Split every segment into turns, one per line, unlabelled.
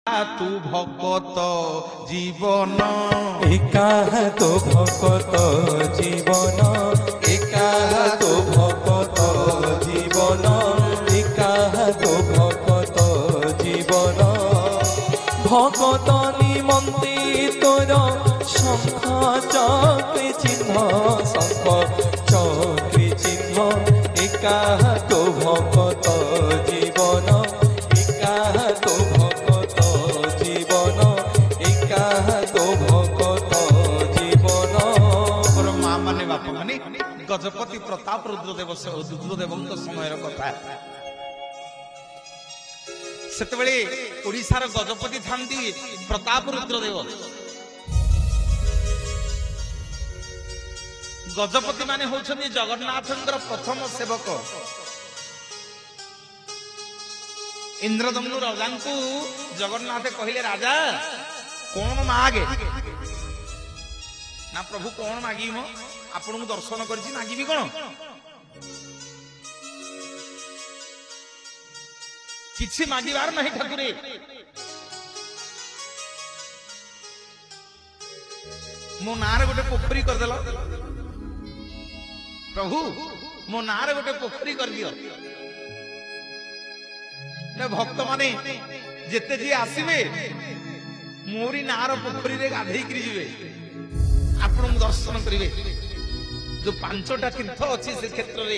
तू भगत जीवन
एका तो भगत जीवन एका तो भगत जीवन एका तो भगत जीवन भगत निमंते तोर शंख चक्र चिन्ह शंख चक्र चिन्ह एका तो भगत जीवन एका तो भगत जीवन एका तो भगत जीवन।
माँ माने बापा माने गजपति प्रताप रुद्रदेव समय कथा सेतबेले ओडिशार गजपति थांती प्रताप रुद्रदेव। गजपति माने होछन्ती जगन्नाथंकर प्रथम सेवक। इंद्रदम्नु राजा को जगन्नाथ कहले राजा कौन मागे ना प्रभु कौन मागी मो आपण को दर्शन करछि मागिबी कोन किछि मागिबार नहीं ठाकुरे। मो नारे गोटे पोखरी कर देला प्रभु मो नारे गोटे पोखरी कर दियो भक्त माने जेते जी आसीबे मोरी नार पोखरी रे गाधेई करी जिवे आपण दर्शन करिवे। जो पांचटा तीर्थ अछि से क्षेत्र रे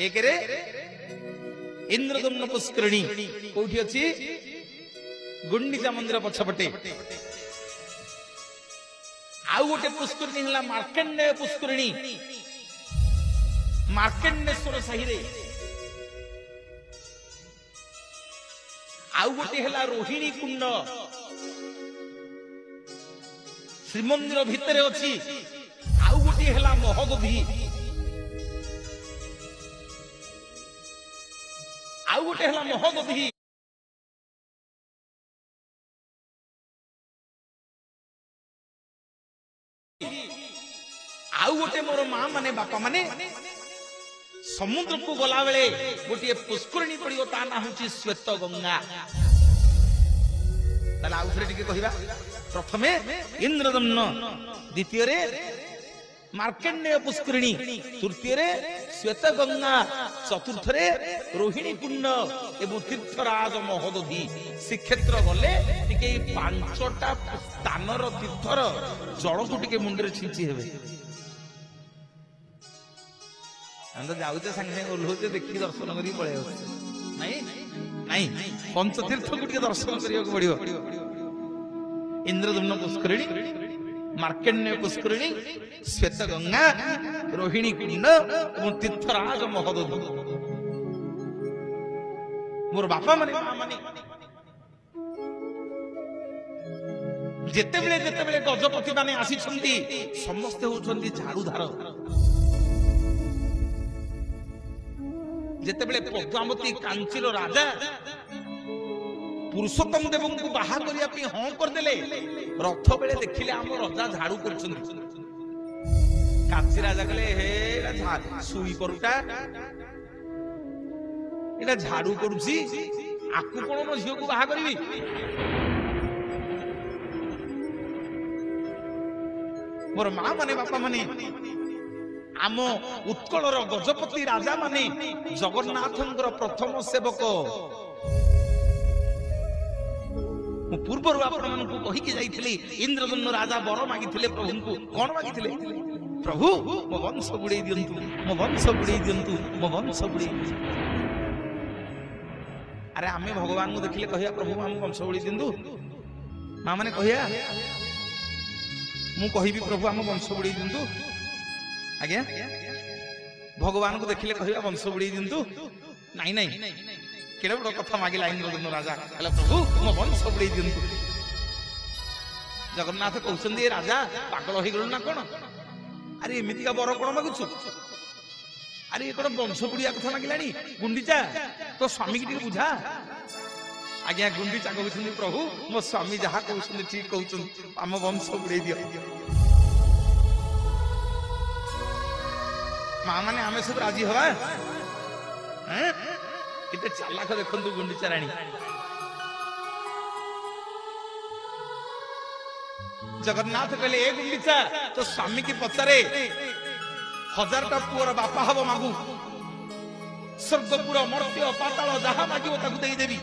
एक रे इंद्रदम्न पुष्करिणी कोठी अछि गुंडीचा मंदिर पछपटे आउ गोटे पुष्करिणी हला मार्कंडेय पुष्करिणी मार्कंडेश्वर साही रे आउ गोटे हला रोहिणी कुंड श्रीमंदिर भितर अछि आउ गोटे हला महगोभी आउ गोटे हला महगोभी आउ गोटे मोर मां माने बापा माने समुद्र को गला बेले गोटे पुष्करिणी पड़ियो ता ना होची श्वेत गंगा। ताला आउथरे टिके कहिबा प्रथमे इंद्रदम्न द्वितीय रे मार्कंडेय पुष्करिणी तृतीय रे श्वेत गंगा चतुर्थ रे रोहिणी कुंड एवं तीर्थराज महोदधि श्रीक्षेत्र गले टिके पांचटा स्थानर तीर्थर जल को टिके मुंडरे छिंची हेबे हम तो जाउते संगे संगे ओल्होते देखि दर्शन करी पळे नहीं नहीं पंचतीर्थ को टिके दर्शन करियो को पड़ियो। इंद्रदम्न पुष्करिणी मार्कंडेय पुष्करिणी श्वेत गंगा रोहिणी कुंड एवं तीर्थराज महोदधि मोर बापा माने मां माने जेते बेले गजपति माने आसी छंती समस्त होछंती झाड़ूधार। जेते बेले पद्मावती कांचीर राजा पुरुषोत्तम देव को बाहा करिया पई हां कर देले रथ बेले देखिले हम राजा झाड़ू करछंती कांची राजा कहले हे एटा सुई करूटा एटा झाड़ू करूची आकु कोन मो झियो को बाहा करबी मोर मां माने बापा माने आम उत्कलर गजपति राजा माने जगन्नाथंकर प्रथम सेवक। पूर्व आपण को कहि के जाइथिले इंद्रदम्न राजा बर मागिथिले प्रभु को कोन मागिथिले प्रभु मो वंश बुड़े दियंतु मो वंश बुड़े दियंतु मो वंश बुड़े। अरे आमे भगवान को देखिले कहिया प्रभु हम वंश बुड़े दियंतु मां माने कहिया मु कहिबी प्रभु हम वंश बुड़े दियंतु आज्ञा भगवान को देखिले कहिया वंश बुड़े दियंतु नहीं नहीं केड़े बड़ कथा मागिला इंद्रदम्न राजा कहला प्रभु मो वंश बुड़े दियंतु। जगन्नाथ कहउछंदी राजा पागल होई गलो ना कोन अरे एमिति का बर कोन मागुछु अरे ये कोन वंश बुड़िया कथा मागिलानी गुंडीचा तो स्वामी की बुझा आज्ञा गुंडीचा कहउछंदी प्रभु मो स्वामी जहा कहउछंदी ठीक कहउछंदी हम वंश बुड़े दियो। मां माने आमे सब राजी हवा हैं किते चालाक देखंतु गुंडीचा रानी जगन्नाथ कहले ए गुंडीचा तो स्वामी की पचारे 1000टा पुअर बापा हब मागू स्वर्गपुर मर्त्य पाताल जहा मागिब ताकू देई देबी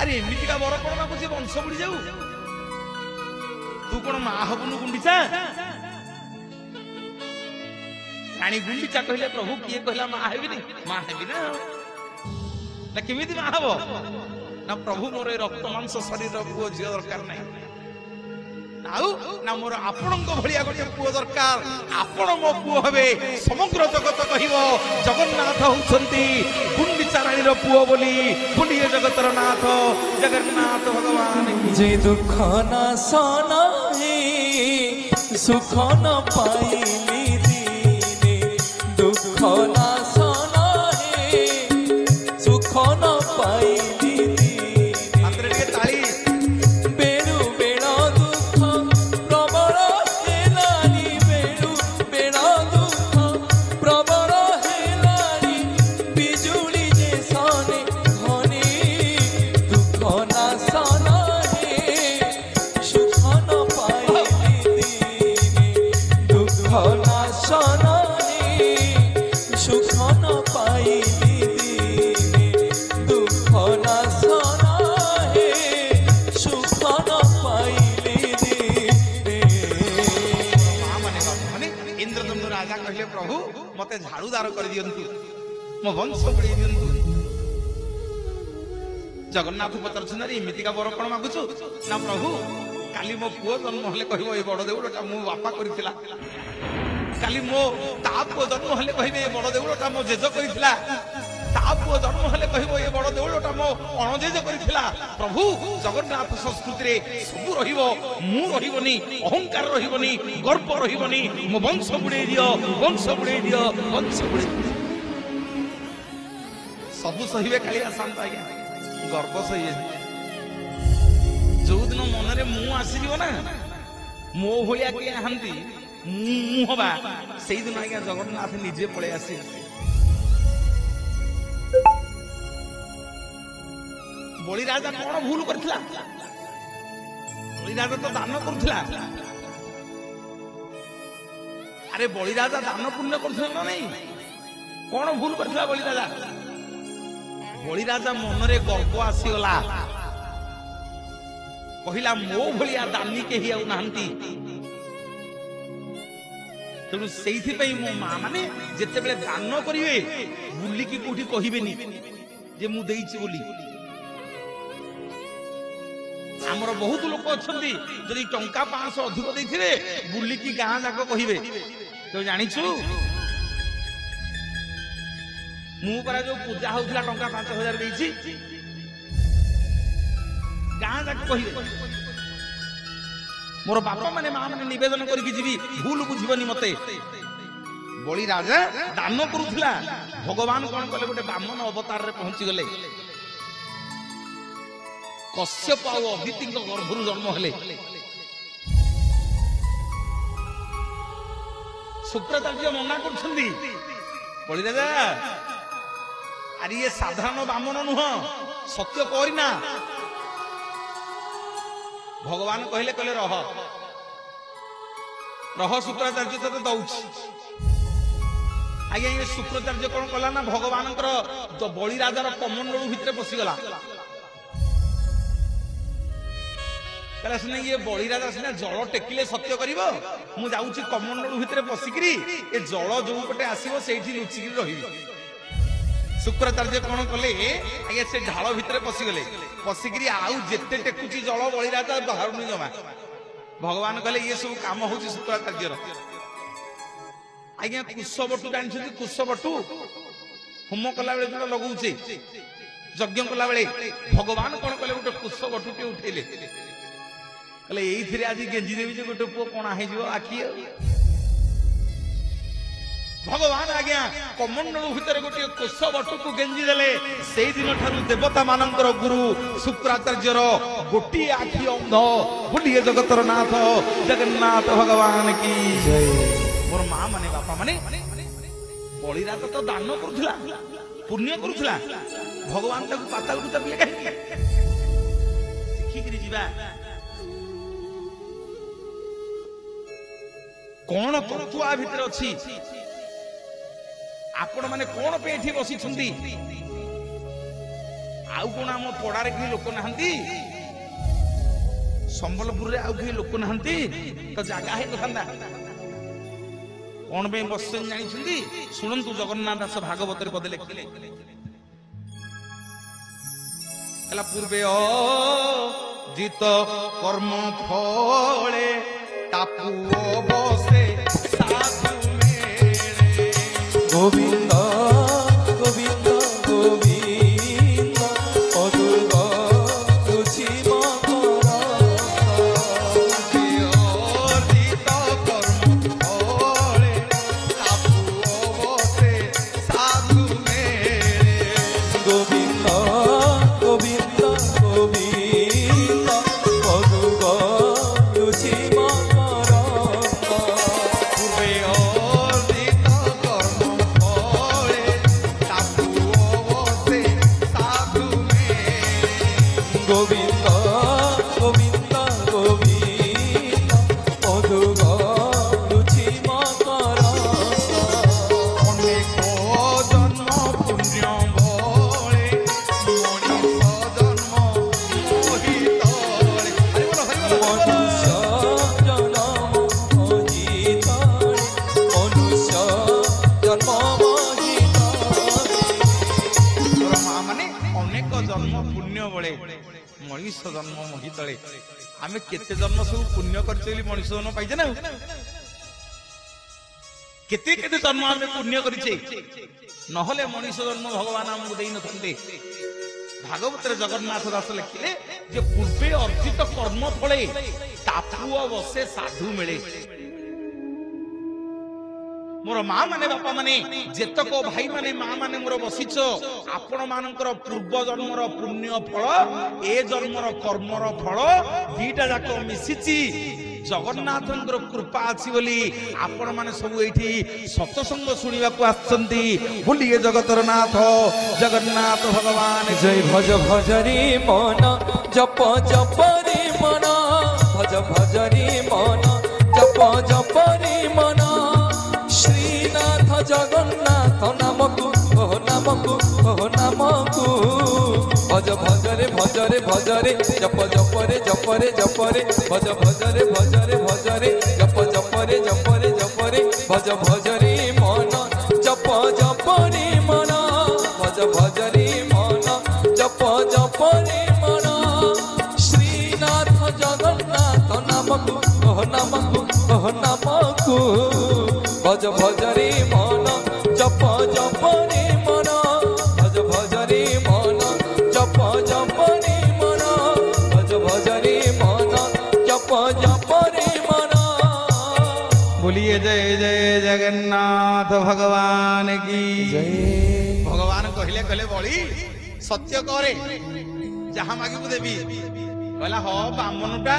अरे एमिति का वर कोन मागू जे वंश बुडी जाऊ तू कोन मा हबनु गुंडीचा रानी गुंडीचा कहले प्रभु किए कहला मा हेबिनी मा हेबी ना केमिति मा हबो ना प्रभु मोर रक्त मांस शरीर पुओ झियो दरकार नाही आउ ना मोर आपणक भलिया गोटे पुओ दरकार आपण मो पुओ हबे समग्र जगत कहिबो जगन्नाथ होउछंती गुंडीचा रानीर पुओ बोली बुलिए जगतर नाथ जगन्नाथ भगवान
जे दुख ना सना हे सुख न पाइली दीने दुख ना सना हे सुख न पाइली
आतरे के ताली
बेडू बेड़ा दुख प्रबल हेलानी बेडू बेड़ा दुख प्रबल हेलानी बिजुली जे सने घने दुख ना सना हे सुख न पाइली दीने दुख ना सना हे सुख न पाइली दीने दुख ना सना हे सुख न पाइली दीने
माने इंद्रदम्नु राजा कहले प्रभु मते झाड़ूदार कर दियंतु मो वंश बुड़ी दियंतु जगन्नाथ पचारछन रे एमितिका बर कोन मागुछु ना प्रभु काली मो पुओ जन्म हले कहबो ए बड़ देउलटा मो बापा करिथिला काली मो ता पुओ जन्म हले कहबे ए बड़ देउलटा मो जेज करिथिला ता पुओ जन्म हले कहबो ए बड़ देउलटा मो अणजेज करिथिला प्रभु जगन्नाथ संस्कृति रे सब रहिबो मु रहिबोनी अहंकार रहिबोनी गर्व रहिबोनी मो वंश बुड़े दियो वंश बुड़े दियो वंश बुड़े सब सहिबे कालिया शांत आज्ञा गर्व सहिए जो दिन मन रे मु आसी ना मो भलिया के हांती मु हबा सेई दिन आज्ञा जगन्नाथ निजे पळे आसी बलि राजा कोन भूल करथिला बलि राजा तो दान करथिला अरे बलि राजा दान पुण्य करथिला ना नहीं कोन भूल करथिला बलि राजा बलि राजा मन रे गर्व आसी गला कहिला मो भलिया दानी के ही नाहंती तेणु सेइथि पई मो मा माने जेते बेले दान करिवे बुल्ली की कोठी कहिबेनी जे मु देइछि बोली हमर बहुत लोक अछंती जदि टंका 500 अधिक देइथिबे बुल्ली की गां जाक कहिबे तो जानिछु मु परा जो पूजा होउथला टंका 5000 देइछि गां जाक कहिबे मोर बापा माने मां माने निवेदन करके जीवी भूल बुझिबनी मते बलि राजा दान करूथला भगवान कोन कले गोटे ब्राह्मण अवतार रे पहुंची गले कश्यप आ अदिति गर्भरु जन्म हेले शुक्राचार्य मना करछंदी बलि राजा अरे ये साधारण ब्राह्मण नुह सत्य करिना भगवान कहले कहले रह शुक्राचार्य तो दउछि आगे ये शुक्राचार्य कोन कला ना भगवान बलि राजार कमंडल भितर पसी गला कहला सुने ये बलि राजा सिना जल टेकिले सत्य करिवो मु जाउछि कमंडल भितर पसिकरी ए जल जो पटे आसीबो सेठी लुचिकरी रहिबी शुक्राचार्य कोन कले आगे से ढाल भितर पसी गले पसिकरी आउ जेते टेकुची जल बलि राजा बाहर नि जमा भगवान कहले ये सब काम होची शुक्राचार्य रो आगे कुशबटू जानि कुशबटू होम कला बेले जोड़ा लगौछे यज्ञ कला बेले भगवान कोन कले गोटे कुशबटू के उठेले कहले एइथिरे आज गेंजी देवी जे गोटे पुओ कोना हे जिवो आखी भगवान आज्ञा कमंडल भितर गोटे कुशबटू को गेंजी देले सेई दिन ठारू देवता मानकर गुरु शुक्राचार्यर गोटी आखी अंध बुलिए जगतर नाथ जगन्नाथ भगवान की जय मोर मां माने बापा माने बलि राजा तो दान करूथला पुण्य करूथला भगवान ताको पाताल को तबले काहे सिखी करी जीवा कौन तत्व आ भितर अछि आपण माने कोन पे एठी बसी छंदी आउ कोन हम पड़ारे कि लोक नहंती संबलपुर रे आउ कि लोक नहंती तो जागा हे कथंदा कोन पे बसन जानि छंदी सुनंतु जगन्नाथ दास भागवत रे पदे लिखिले हला पूर्वे जित कर्म फळे टापू बसे साधु मेरे
गोविंद गोविंद गोविंद अदुर्ग तुझी मकरा
जित कर्म फळे टापू बसे साधु मेरे
गोविंद गोविंद गोविंद अदुर्ग तुझी मकरा
पूर्वे अर्जित कर्म फळे टापू बसे साधु मेरे
गोविंद गोविंद गोविंद अदुर्ग तुझी मकरा
अनेक जन्म पुण्य बळे मणिष जन्म मोहितळे
मनुष्य जन्म मोहितळे मनुष्य जन्म मोहितळे
माँ माने अनेक जन्म पुण्य बळे मणिष जन्म मोहितळे आमे केते जन्म सब पुण्य करछे ବୋଲି मणिष जन्म पाइजे ना केते केते जन्म आमे पुण्य करिछे नहले मणिष जन्म भगवान हमकु देई नथंते भागवत रे जगन्नाथ दास लिखिले जे पूर्वे अर्जित कर्म फळे टापुआ बसे साधु मिले मोर माँ माने बापा माने जेतक भाई माने माँ माने मोर बसिछ आपण मानकर पूर्व जन्मर पुण्य फल ए जन्मर कर्मर फल दीटा जाक मिसिछि जगन्नाथंकर कृपा अछि बोली आपण माने सब एठी सत्संग सुनिबा को आछंती बोलिए जगतर नाथ जगन्नाथ भगवान
जय भज भजरी मन जप जपरी मन भज भजरी मन जप जपरी मन श्रीनाथ जगन्नाथ नामकु ओह नामकु ओह नामकु भज भजरे भजरे भजरे जप जपरे जपरे जपरे भज भजरे भजरे भजरे जप जपरे जपरे जपरे भज भजरे मन जप जपरे मन भज भजरे मन जप जपरे मन श्रीनाथ जगन्नाथ नामकु ओह नामकु ओह नामकु भज भजरे मन जप जपरे मन भज भजरे मन जप जपरे मन भज भजरे मन जप जपरे मन
बोलिए जय जय जगन्नाथ भगवान की
जय
भगवान कहले कहले बड़ी सत्य करे जहा मागिबु देबी कहला हो ब्राह्मणटा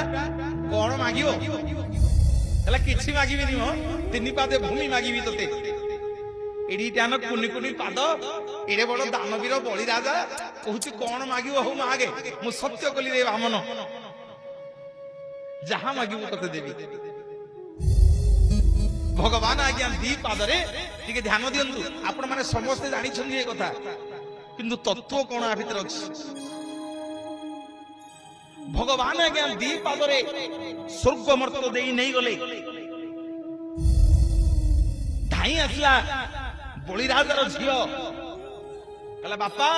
कोन मागियो कहला किछि मागिबिनी हो तिनि पादे भूमि मागिबी तते एडी टान कुनि कुनि पाद एडे बड़ दानवीर बळी राजा कहूची कोन मागिबो हो मागे मु सत्य कली रे ब्राह्मण जहा मागिबु तते देबी भगवान आज्ञा दी पादरे टिके ध्यान दियंतु आपण माने समस्त जानि छन ए कथा किंतु तत्व कोन आ भीतर अछि भगवान आज्ञा दी पादरे स्वर्ग मर्त्य देई नै गले धाई आसला बळी राजार झियो कहला बापा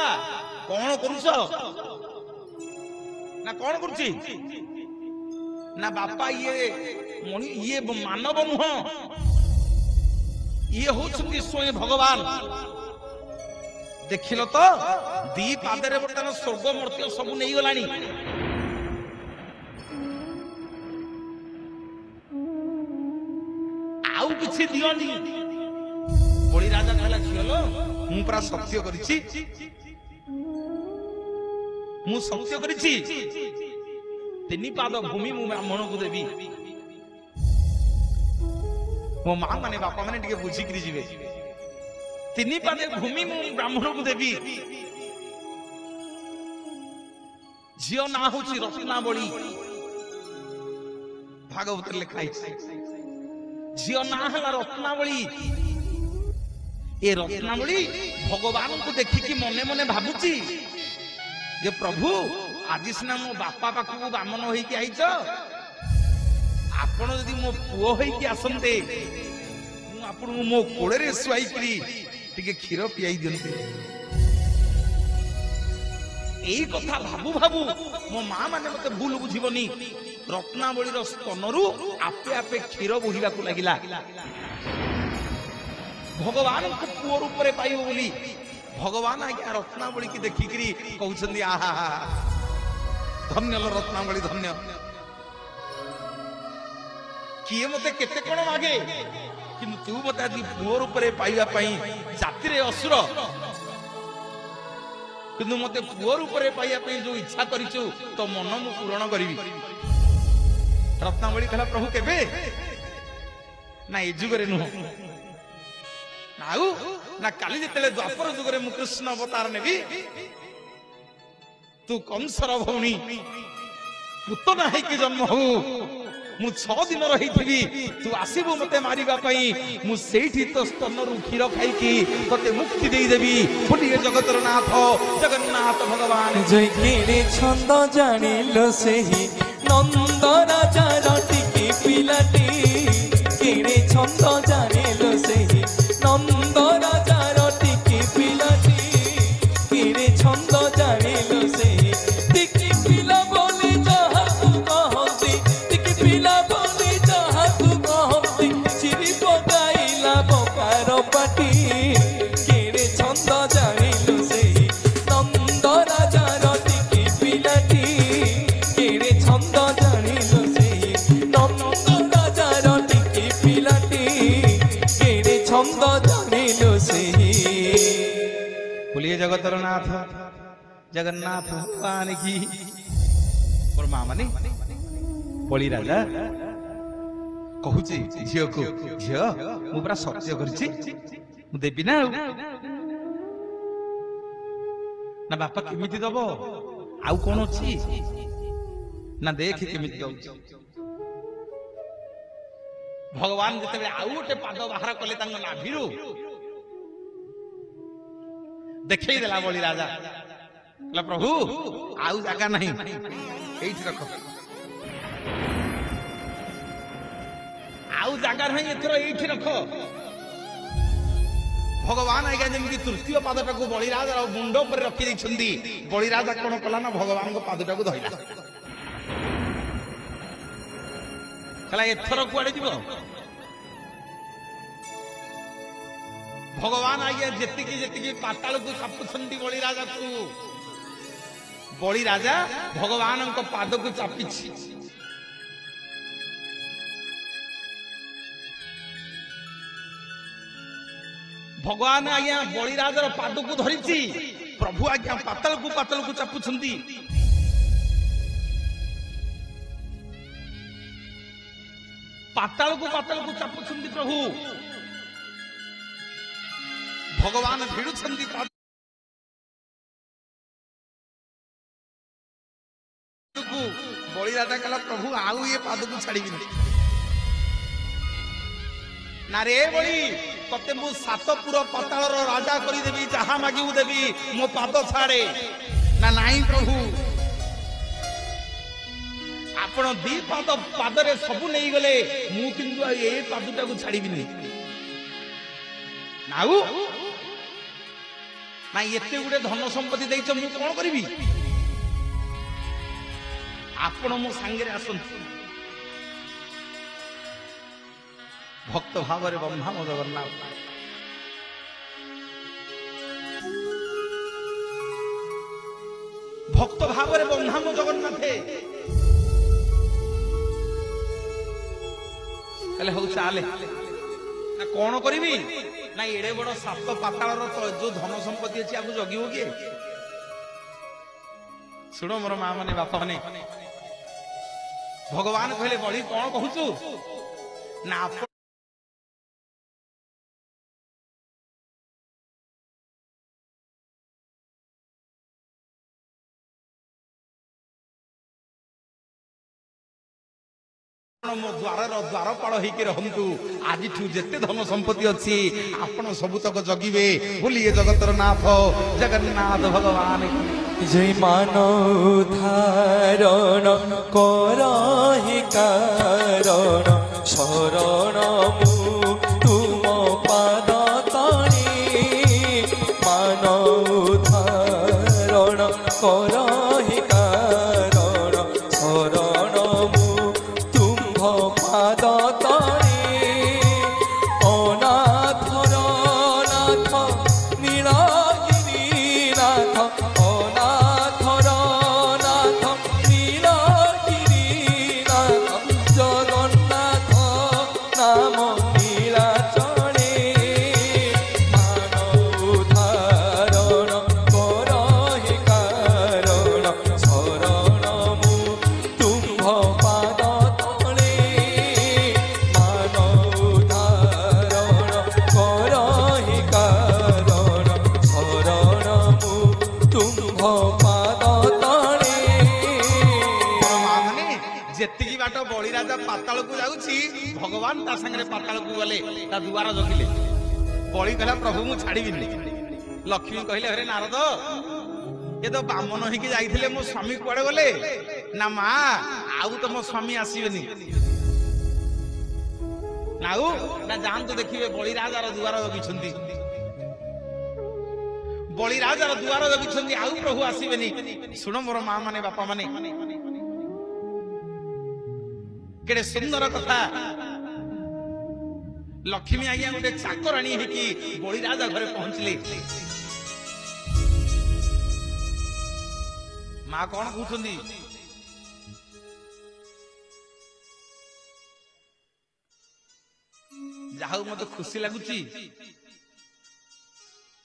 कोन करूछ ना कोन करूची ना बापा ये मानव नुह ये होछंती स्वयं भगवान देखिल तो दी पादरे बर्तमान स्वर्ग मर्त्य सब नहीं गलानी आउ किछि दियोनी बड़ी राजा कहला झियो मु पूरा सत्य करिछि मु सत्य करिछि तिनि पाद भूमि मु ब्राह्मण को देबी मो मां माने बापा माने टिके बुझी करी जिवे तिनि पादे भूमि मु ब्राह्मण को देबी झियो ना होछि रत्नावली भागवत लिखाई ଝିଅ ନାଁ ହେଲା ରତ୍ନାବଳୀ। ଏ ରତ୍ନାବଳୀ ଭଗବାନଙ୍କୁ ଦେଖିକି ମନେ ମନେ ଭାବୁଛି ଯେ ପ୍ରଭୁ ଆଜି ସିନା ମୋ ବାପା ପାଖକୁ ବାମନ ହେଇକି ଆଇଛ, ଆପଣ ଯଦି ମୋ ପୁଅ ହେଇକି ଆସନ୍ତେ ମୁଁ ଆପଣଙ୍କୁ ମୋ କୋଳରେ ଶୁଆଇକିରି ଟିକେ କ୍ଷୀର ପିଆଇ ଦିଅନ୍ତି। ଏଇ କଥା ଭାବୁ ଭାବୁ ମୋ ମା ମାନେ ମତେ ଭୁଲ ବୁଝିବନି, ରତ୍ନାବଳୀର ସ୍ତନରୁ ଆପେ ଆପେ କ୍ଷୀର ବୋହିବାକୁ ଲାଗିଲା। ଭଗବାନଙ୍କୁ ପୁଅ ରୂପରେ ପାଇବ ବୋଲି ଭଗବାନ ଆଜ୍ଞା ରତ୍ନାବଳୀ କି ଦେଖିକିରି କହୁଛନ୍ତି ଆହା ଧନ୍ୟ ଲୋ ରତ୍ନାବଳୀ ଧନ୍ୟ। କିଏ ମତେ କେତେ କଣ ମାଗେ, କିନ୍ତୁ ତୁ ମତେ ଆଜି ପୁଅ ରୂପରେ ପାଇବା ପାଇଁ ଜାତିରେ ଅସୁର, କିନ୍ତୁ ମତେ ପୁଅ ରୂପରେ ପାଇବା ପାଇଁ ଯୋଉ ଇଚ୍ଛା କରିଛୁ ତ ମନ ମୁଁ ପୂରଣ କରିବି। ରତ୍ନାବଳୀ କହିଲା ପ୍ରଭୁ କେବେ? ନା ଏ ଯୁଗରେ ନୁହଁ, ଆଉ ନା କାଲି ଯେତେବେଳେ ଦ୍ୱାପର ଯୁଗରେ ମୁଁ କୃଷ୍ଣ ଅବତାର ନେବି, ତୁ କଂସର ଭଉଣୀ ପୁତନା ହେଇକି ଜନ୍ମ ହଉ, ମୁଁ 6 ଦିନର ହେଇଥିବି, ତୁ ଆସିବୁ ମତେ ମାରିବା ପାଇଁ, ମୁଁ ସେଇଠି ତ ସ୍ତନରୁ କ୍ଷୀର ଖାଇକି ତତେ ମୁକ୍ତି ଦେଇଦେବି। ବୋଲିଏ ଜଗତର ନାଥ ଜଗନ୍ନାଥ ଭଗବାନ।
ଜୟ ଛନ୍ଦ ଜାଣିଲ ସେହି ନନ୍ଦ ରାଜାର ଟିକେ ପିଲାଟି, କିଣେ ଛନ୍ଦ ଜାଣିଲ ସେହି ନନ୍ଦ ରାଜାର ଟିକେ ପିଲାଟି, କିଣେ ଛନ୍ଦ ଜାଣିଲ ସେହି ଟିକେ ପିଲା ବୋଲି ଯାହାକୁ କହନ୍ତି, ଟିକେ ପିଲା ବୋଲି ଯାହାକୁ କହନ୍ତି, ଚିରି ପକାଇଲା ପକାର ପାଟି, କିଣେ ଛନ୍ଦ ଜାଣିଲ ସେହି ନନ୍ଦ ରାଜାର ଟିକେ ପିଲାଟି, କିଣେ ଛନ୍ଦ ଜାଣିଲ ସେହି ନନ୍ଦ ରାଜାର ଟିକେ ପିଲାଟି, କିଣେ ଛନ୍ଦ ଜାଣିଲ ସେହି।
बोलिए जगतर नाथ जगन्नाथ भगवान की। और माँ माने बलि राजा कहूची झील को, झील मु पूरा सत्य करछि मु देबी ना ना बापा केमिति दब आउ कोन अछि ना देख केमिति दउछि। भगवान जते आउ गोटे पाद बाहर कले तांग नाभिरु देखई देला बलि राजा कहला प्रभु आउ जागा नहीं एठी रख, आउ जागा नहीं एथरो एठी रख। भगवान आज्ञा जेमि तृतीय पादटा को बलि राजा मुंड पर रखी दैछंती, बलि राजा कोन कला ना भगवान को पादटा को धइला, कहला एथरो कुआडे जीवो। भगवान आज्ञा जेतिकी जेतिकी पाताल को चापुछंती बलि राजा को, बलि राजा भगवान को पाद को चापिछि। भगवान आज्ञा बलि राजार पाद को धरिछि, प्रभु आज्ञा पाताल को चापुछंती। पाताल को चापुछंती प्रभु। भगवान भिड़ुछंती बलि राजा कहला प्रभु आउ ये पाद को छाड़िबी ना रे बलि, तते मु 7 पुर पतालर राजा करी देबी, जहा मागिबू देबी, मो पाद छाड़े ना नाही प्रभु। आपण 2 पादरे सबु नहीं गले, मु किंतु ए पादटा को छाड़िबी नहीं नाउ ना एते गुडे धन संपत्ति दैछ मु कोन करबी, आपण मो संगे रे आसंती। भक्त भाव रे ब्रह्मा मो जगन्नाथ भक्त भाव रे ब्रह्मा मो जगन्नाथ कहले हौ चाले ना कोन करबी ना एड़े बड़ 7 पातालर जो धन संपत्ति अछि आकु जगिबो किए। सुनो मोर मां माने बापा माने भगवान कहले बलि कोन कहूचु ना मो द्वार द्वारपाल होइके रहंतु आज जेते धन संपत्ति अच्छी आपण सबुतक जगिबे बोलिए जगतर नाथ जगन्नाथ भगवान
जय मानव धारण करहि कारण शरण मु तुम पाद तले मानव धारण करहि कारण शरण मु तुम पाद तले अनाथर नाथ नीलगिरी नाथ अनाथर नाथ नीलगिरी नाथ जगन्नाथ नाम नीलाचले मानव धारण करहि कारण शरण मु तुम पाद तले मानव धारण करहि कारण शरण मु तुम पाद तले
माने जेतिकी बाट बळी राजा पाताल को जाउछि भगवान ता संगे पाताल को गले ता दुआर जगिले बळी कहला प्रभु मु छाड़ीबिनी लक्ष्मी कहले अरे नारद ये तो बामन होइके जाइथिले मो स्वामी कुआडे गले ना मा आउ तो मो स्वामी आसीबेनी नाउ ना जान तो देखिबे बळी राजार दुआर जगिछंती बळी राजार दुआर जगिछंती आउ प्रभु आसीबेनी सुनो मोर मां माने बापा माने केडे सुंदर कथा लक्ष्मी आज्ञा गोटे चाकराणी हेकी बळी राजा घरे पहुंचले मां कौन कहउछंदी जाहु मते खुशी लागुची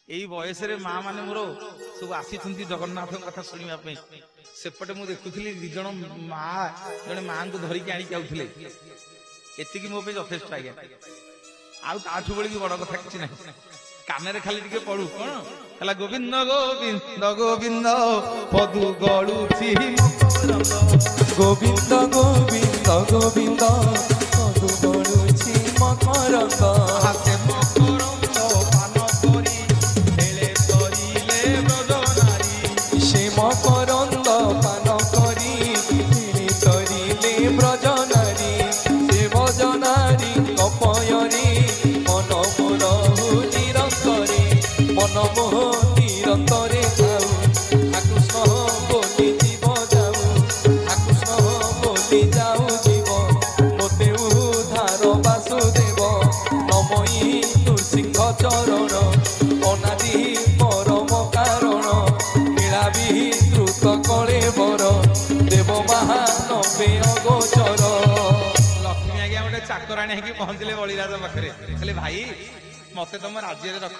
एई बयस रे मां माने मोर सब आसीछंती जगन्नाथ कथा सुनिबा पे सेपटे मु देखुथिली दि जण मां जणे मां को धरि के आनी आउथिले एतिकी मो पे यथेष्ट आज्ञा आउ ताठु बळी की बड़ कथा किछि नै कानेरे खाली टिके पडू कोन हला गोविंद गोविंद गोविंद पदु गळुछि मकरंद
गोविंद गोविंद गोविंद मधु गळुछि मकरंद
हाते मकरंद पान करी हेले तरिले ब्रजनारी
से मकरंद पान करी तिनि तरिले ब्रजनारी से ब्रजनारी कपयरी मन मोर निरंतरे मन मोह निरंतरे जाऊ ठाकुष्ण बोली जीव जाऊ ठाकुष्ण बोली जाऊ जीव मोते उद्धार वासुदेव नमई नृसिंह चरण अनादि परम कारण नीलाभि द्रुत कले बर देव महानवे अगोचर
लक्ष्मी आज्ञा गोटे चाकराणी हेकी पहुंचले बळी राजा पाखरे कहले भाई मते तुम राज्य रे रख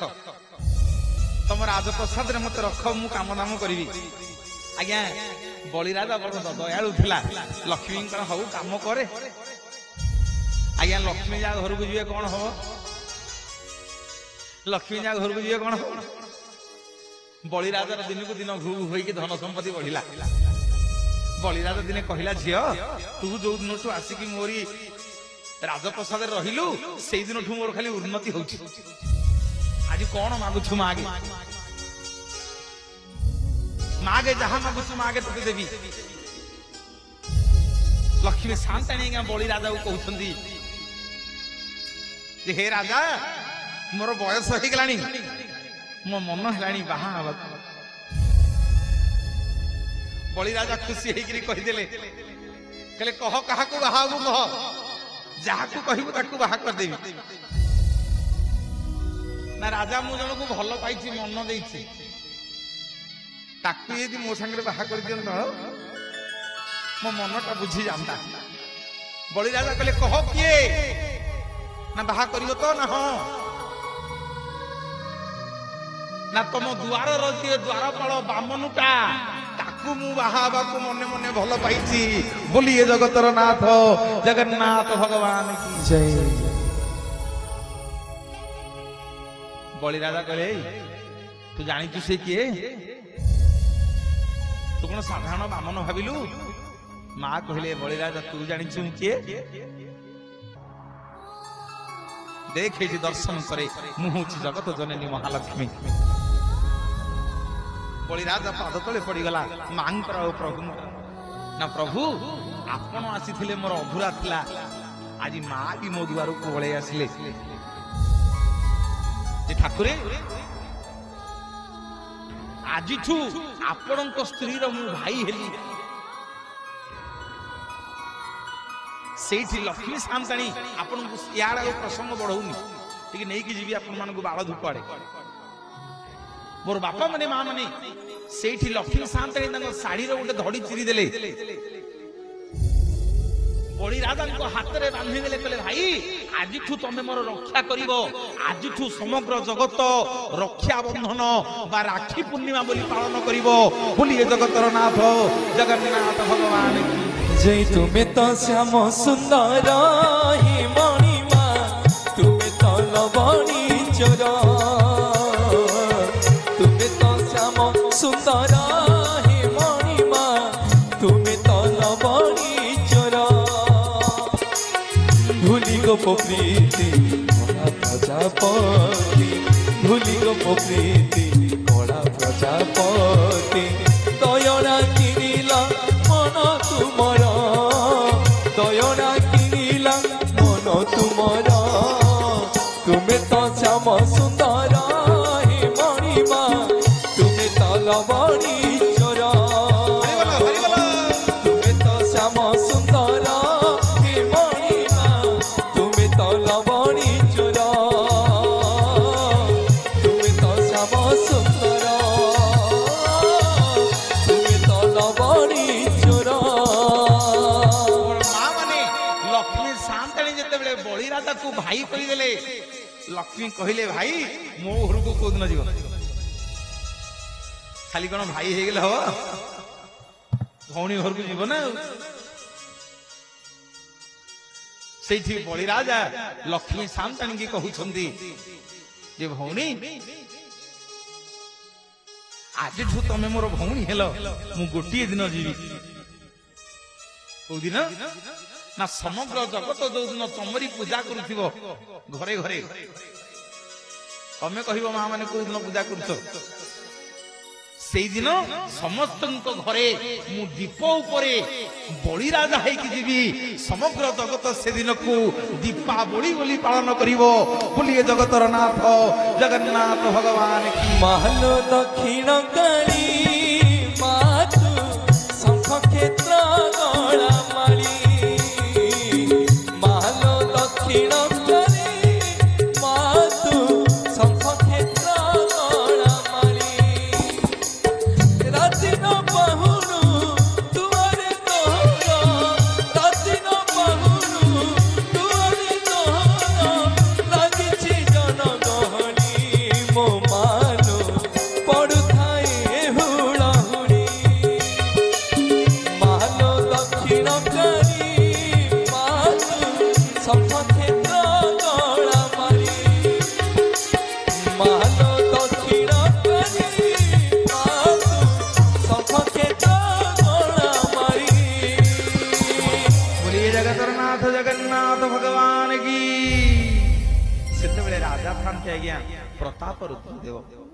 तुम राजप्रसाद रे मते रख मु काम नाम करिवि आज्ञा बळी राजा बड़ दयालु थिला लक्ष्मी कर हउ काम करे आज्ञा लक्ष्मी जा घर को जिवे कोन हो लक्ष्मी जा घर को जिवे कोन हो बळी राजा दिन को दिन घू होई के धन संपत्ति बढ़िला बळी राजा दिने कहिला झियो तू जो दिन तू आसी की मोरी राजप्रसाद रहिलु सेई दिन ठु मोर खाली उन्नति होउची आज कोन मागुछु मागे मागे जहां मागुछु मागे तते देवी लक्ष्मी शांताणी बळी राजा को कहउछंदी जे हे राजा मोर बयस हो गलानी मो मन हेलानी बाहा बळी राजा खुशी हेकरी कहि देले कहले कह काहा को बाहाबू कह जहा को कहिबू ताकू बाहा कर देबी ना राजा मु जन को भल पाइछि मन देइछि ताकू यदि मो संगे बाहा कर दियन मो मनटा बुझी जानता बळी राजा कहले कह किए ना बाहा करियो तो ना हो ना तुम द्वार रही द्वारपाल बामनुटा ताकू मु बाहाबा को मने मने भल पाइछि बोलिए जगतर नाथ जगन्नाथ भगवान की
जय
बळी राजा कहले तू जानी तू से किए तू कोन साधारण बामन भाबिलु माँ कहले बलिराजा तू जानी किए देख ये दर्शन करे मु हूँ जगत जननी महालक्ष्मी। बलिराजा पाद तले पड़गला मां प्रभु ना प्रभु आपण आसी मोर अधूरा थिला आज माँ भी मो दुआर को पलि आसिले ठाकुरे आज आपण स्त्री मु भाई हेली से लक्ष्मी सामताणी आपन यार प्रसंग बढ़ौनी टी नहीं कि जी आपण मान बाड़ धूप आड़े मोर बापा माने माँ माने से लक्ष्मी सामताणी शाढ़ी गोटे धड़ी चिरी देले बलिराजा हाथ में बांधी देले कहले भाई आज तुम मोर रक्षा करिव आज समग्र जगत रक्षा बंधन बा राखी पूर्णिमा बोली पालन करिव बोली जगतर नाथ जगन्नाथ भगवान की
जय। तुम्हें तो श्याम सुंदर ही मणिमा तुम्हें तो लवणी चोर तुम्हें तो श्याम सुंदर ही मणिमा तुम्हें तो लवणी चोर भूली गो प्रीति कला प्रजापति भूली गो प्रीति कला प्रजापति दयना किनिला मन तुमर दयना किनिला मन तुमर तुम्हें तो श्याम सुंदर हे मणिमा तुम्हें तो लवणी चोर तुम्हें तो श्याम सुंदर हे मणिमा तुम्हें तो लवणी चोर तुम्हें तो श्याम सुंदर तुम्हें तो लवणी चोर।
बलिराजा को भाई कहीदेले लक्ष्मी कहले भाई मो घर को कौ दिन जीव खाली कौन भाई हो गले हम भौणी घर को जीव ना से बलिराजा लक्ष्मी सामताणी की कहउछंती जे भौणी आज तुम मोर भौणी हेलो मु गोटे दिन जीवी कौ दिन ना समग्र जगत जो दिन तमरी पूजा करुथिबो घरे घरे तमे कहिबो मां माने कोई दिन पूजा करूछ से दिन समस्त घरे मु दीप उपरे बलिराजा है कि जीवी समग्र जगत से दिन को दीपावली बोली पालन करिवो बोलिए जगतर नाथ जगन्नाथ भगवान की।
महलो दक्षिण काली मातु शंख क्षेत्र गला माली
जगन्नाथ भगवान की। राजा था प्रताप रुद्रदेव